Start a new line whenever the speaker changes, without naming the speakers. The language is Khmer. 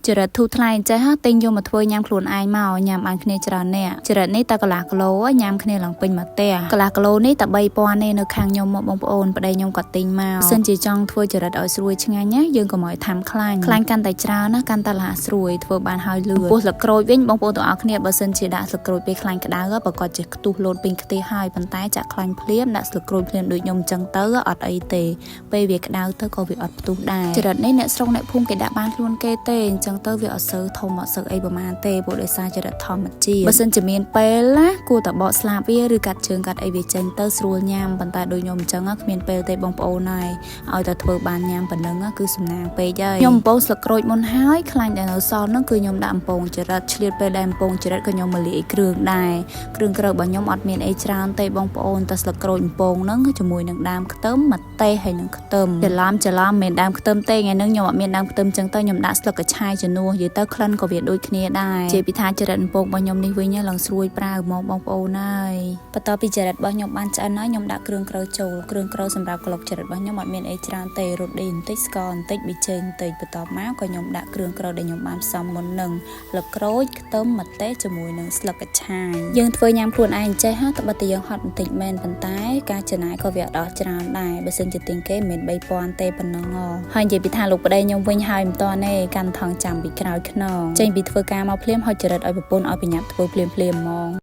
ចរិតធូរថ្លៃចេះទិញយកមកធ្វើញ៉ាំខ្លួនឯងមកញ៉ាំបានគ្នាច្រើនអ្នកចរិតនេះតែកន្លះគីឡូញ៉ាំគ្នាឡើងពេញមកផ្ទះកន្លះគីឡូនេះតែ3000ទេនៅខាងខ្ញុំមកបងប្អូនប្តីខ្ញុំក៏ទិញមកសិនជាចង់ធ្វើចរិតឲ្យស្រួយឆ្ងាញ់ណាយើងក៏មកឲ្យតាមខ្លាញ់កាន់តែច្រើនណាកាន់តែល្អស្រួយធ្វើបានហើយលឿនពោះស្លឹកក្រូចវិញបងប្អូនទាំងអស់គ្នាបើសិនជាដាក់ស្លឹកក្រូចពេលខ្លាញ់ក្តៅប្រកាសជាខ្ទុះលោតពេញខ្ទះហើយប៉ុន្តែចាក់ខ្លាញ់ភ្លាមដាក់ស្លឹកក្រូចភ្លាមដូចខ្ញុំអញ្ចឹងទៅអត់អីទេពេលវាក្តៅទៅក៏វាអត់ផ្ទុះដែរចរិតនេះអ្នកស្រុកអ្នកភូមិគេដាក់បានខ្លួនគេទេអញ្ចឹងទៅវាអត់សូវធំអត់សូវអីប្រហែលទេព្រោះដោយសារចរិតធម្មជាតិបើសិនជាមានពេលណាគួរតែបកស្លាបវាឬកាត់ជើងកាត់អីវាចេញទៅស្រួលញ៉ាំប៉ុន្តែដូចខ្ញុំអញ្ចឹងគ្មានពេលទេបងប្អូនហើយឲ្យតែធ្វើបានញ៉ាំប៉ុណ្ណឹងគឺសំណាងពេកហើយខ្ញុំបំពងស្លឹកក្រូចមុនហើយខ្លាញ់ដែលនៅសល់ហ្នឹងគឺខ្ញុំដាក់បំពងចរិតឆ្លៀតពេលដែលបំពងចរិតក៏ខ្ញុំមកលាយគ្រឿងដែរគ្រឿងក្រូចរបស់ខ្ញុំអត់មានអីច្រើនទេបងប្អូនតែស្លឹកក្រូចបំពងហ្នឹងជាមួយនឹងដើមខ្ទឹមម្ទេសហើយនឹងខ្ទឹមច្រឡំមិនដើមខ្ទឹមទេថ្ងៃហ្នឹងខ្ញុំអត់មានដើមខ្ទឹមអញ្ចឹងទៅខ្ញុំដាក់ស្លឹកកញ្ឆាយជំនួសនិយាយទៅក្លិនក៏វាដូចគ្នាដែរជាពីថាចរិតបំពងរបស់ខ្ញុំនេះវិញឡើងស្រួយប្រើហ្មងបងប្អូនហើយបន្ទាប់ពីចរិតរបស់ខ្ញុំបានឆ្អិនហើយខ្ញុំដាក់គ្រឿងក្រូចចូលគ្រឿងក្រូចសម្រាប់ក្លុកចរិតរបស់ខ្ញុំអត់មានអីច្រើនទេរ៉ូឌីបន្តិចស្ករបន្តិចប៊ីចេងបន្តិចបន្ទាប់មកក៏ខ្ញុំដាក់គ្រឿងក្រូចដែលខ្ញុំបានផ្សំមុននឹងស្លឹកក្រូចខ្ទឹមម្ទេសជាមួយនឹងស្លឹកកញ្ឆាយយើងធ្វើញ៉ាំខ្លួនឯងចេះហ่าតែបើតែយើងហត់បន្តិចមែនប៉ុន្តែការចំណាយក៏វាអត់ដល់ច្រើនដែរបើសិនជាទិញគេមិនមែន3000ទេប៉ុណ្ណឹងហើយនិយាយពីថាលោកប្តីខ្ញុំវិញហើយមិនតាន់ទេកាន់ថងចាំពីក្រោយខ្នងចេញពីធ្វើការមកភ្លាមហុចចរិតឲ្យប្រពន្ធឲ្យប្រញាប់ធ្វើភ្លាមហ្មង